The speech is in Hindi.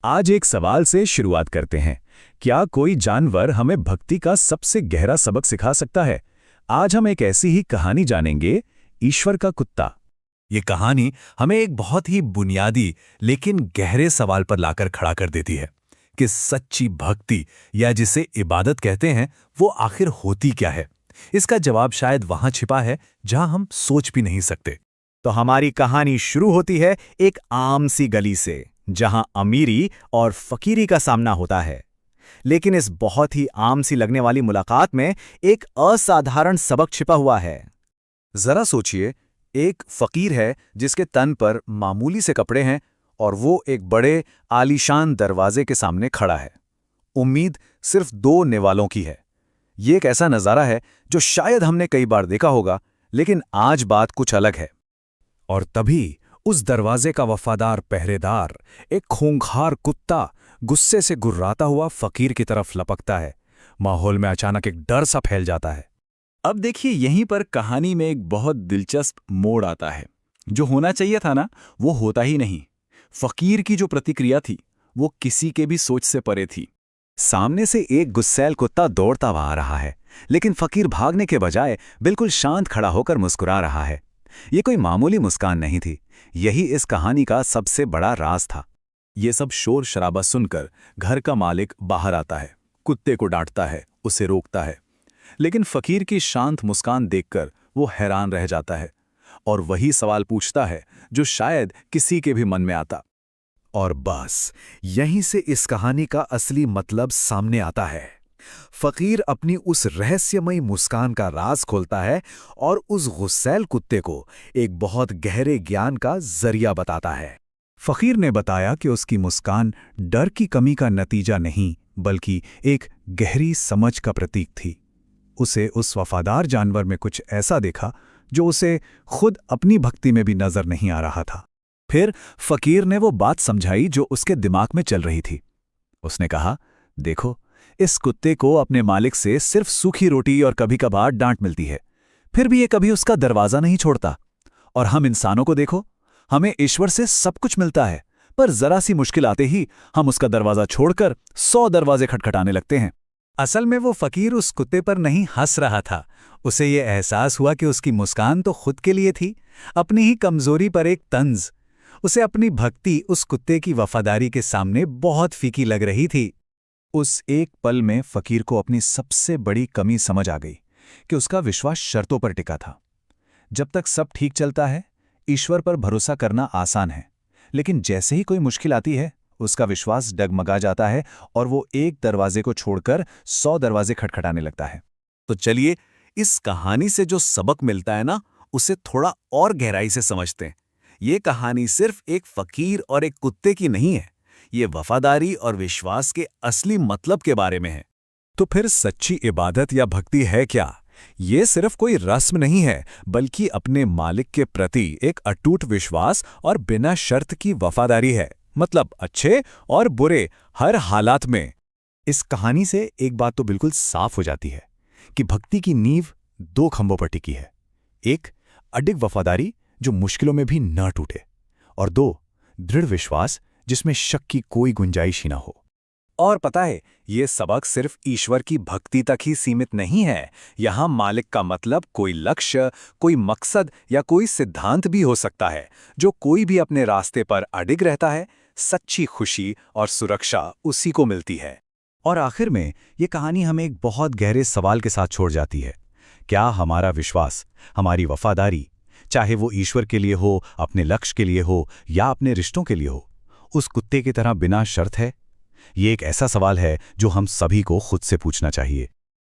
आज एक सवाल से शुरुआत करते हैं। क्या कोई जानवर हमें भक्ति का सबसे गहरा सबक सिखा सकता है? आज हम एक ऐसी ही कहानी जानेंगे, ईश्वर का कुत्ता। ये कहानी हमें एक बहुत ही बुनियादी लेकिन गहरे सवाल पर लाकर खड़ा कर देती है कि सच्ची भक्ति या जिसे इबादत कहते हैं वो आखिर होती क्या है। इसका जवाब शायद वहां छिपा है जहां हम सोच भी नहीं सकते। तो हमारी कहानी शुरू होती है एक आम सी गली से, जहां अमीरी और फकीरी का सामना होता है। लेकिन इस बहुत ही आम सी लगने वाली मुलाकात में एक असाधारण सबक छिपा हुआ है। जरा सोचिए, एक फकीर है जिसके तन पर मामूली से कपड़े हैं और वो एक बड़े आलीशान दरवाजे के सामने खड़ा है। उम्मीद सिर्फ दो निवालों की है। ये एक ऐसा नज़ारा है जो शायद हमने कई बार देखा होगा, लेकिन आज बात कुछ अलग है। और तभी उस दरवाजे का वफादार पहरेदार, एक खूंखार कुत्ता, गुस्से से गुर्राता हुआ फकीर की तरफ लपकता है। माहौल में अचानक एक डर सा फैल जाता है। अब देखिए, यहीं पर कहानी में एक बहुत दिलचस्प मोड़ आता है। जो होना चाहिए था ना, वो होता ही नहीं। फकीर की जो प्रतिक्रिया थी वो किसी के भी सोच से परे थी। सामने से एक गुस्सैल कुत्ता दौड़ता हुआ आ रहा है, लेकिन फकीर भागने के बजाय बिल्कुल शांत खड़ा होकर मुस्कुरा रहा है। ये कोई मामूली मुस्कान नहीं थी, यही इस कहानी का सबसे बड़ा राज था। ये सब शोर शराबा सुनकर घर का मालिक बाहर आता है, कुत्ते को डांटता है, उसे रोकता है। लेकिन फकीर की शांत मुस्कान देखकर वो हैरान रह जाता है और वही सवाल पूछता है जो शायद किसी के भी मन में आता। और बस यहीं से इस कहानी का असली मतलब सामने आता है। फकीर अपनी उस रहस्यमयी मुस्कान का राज खोलता है और उस गुस्सैल कुत्ते को एक बहुत गहरे ज्ञान का जरिया बताता है। फकीर ने बताया कि उसकी मुस्कान डर की कमी का नतीजा नहीं, बल्कि एक गहरी समझ का प्रतीक थी। उसे उस वफादार जानवर में कुछ ऐसा देखा जो उसे खुद अपनी भक्ति में भी नजर नहीं आ रहा था। फिर फकीर ने वो बात समझाई जो उसके दिमाग में चल रही थी। उसने कहा, देखो, इस कुत्ते को अपने मालिक से सिर्फ सूखी रोटी और कभी कभार डांट मिलती है, फिर भी ये कभी उसका दरवाजा नहीं छोड़ता। और हम इंसानों को देखो, हमें ईश्वर से सब कुछ मिलता है, पर जरा सी मुश्किल आते ही हम उसका दरवाजा छोड़कर 100 दरवाजे खटखटाने लगते हैं। असल में वो फकीर उस कुत्ते पर नहीं हंस रहा था। उसे ये एहसास हुआ कि उसकी मुस्कान तो खुद के लिए थी, अपनी ही कमजोरी पर एक तंज। उसे अपनी भक्ति उस कुत्ते की वफादारी के सामने बहुत फीकी लग रही थी। उस एक पल में फकीर को अपनी सबसे बड़ी कमी समझ आ गई कि उसका विश्वास शर्तों पर टिका था। जब तक सब ठीक चलता है, ईश्वर पर भरोसा करना आसान है, लेकिन जैसे ही कोई मुश्किल आती है, उसका विश्वास डगमगा जाता है और वो एक दरवाजे को छोड़कर 100 दरवाजे खटखटाने लगता है। तो चलिए, इस कहानी से जो सबक मिलता है ना, उसे थोड़ा और गहराई से समझते हैं। ये कहानी सिर्फ एक फकीर और एक कुत्ते की नहीं है, ये वफादारी और विश्वास के असली मतलब के बारे में है। तो फिर सच्ची इबादत या भक्ति है क्या? ये सिर्फ कोई रस्म नहीं है, बल्कि अपने मालिक के प्रति एक अटूट विश्वास और बिना शर्त की वफादारी है। मतलब अच्छे और बुरे हर हालात में। इस कहानी से एक बात तो बिल्कुल साफ हो जाती है कि भक्ति की नींव 2 खंभों पर टिकी है। एक, अडिग वफादारी जो मुश्किलों में भी न टूटे, और 2, दृढ़ विश्वास जिसमें शक की कोई गुंजाइश ही ना हो। और पता है, ये सबक सिर्फ ईश्वर की भक्ति तक ही सीमित नहीं है। यहाँ मालिक का मतलब कोई लक्ष्य, कोई मकसद या कोई सिद्धांत भी हो सकता है। जो कोई भी अपने रास्ते पर अडिग रहता है, सच्ची खुशी और सुरक्षा उसी को मिलती है। और आखिर में ये कहानी हमें एक बहुत गहरे सवाल के साथ छोड़ जाती है। क्या हमारा विश्वास, हमारी वफादारी, चाहे वो ईश्वर के लिए हो, अपने लक्ष्य के लिए हो या अपने रिश्तों के लिए हो, उस कुत्ते की तरह बिना शर्त है? ये एक ऐसा सवाल है जो हम सभी को खुद से पूछना चाहिए।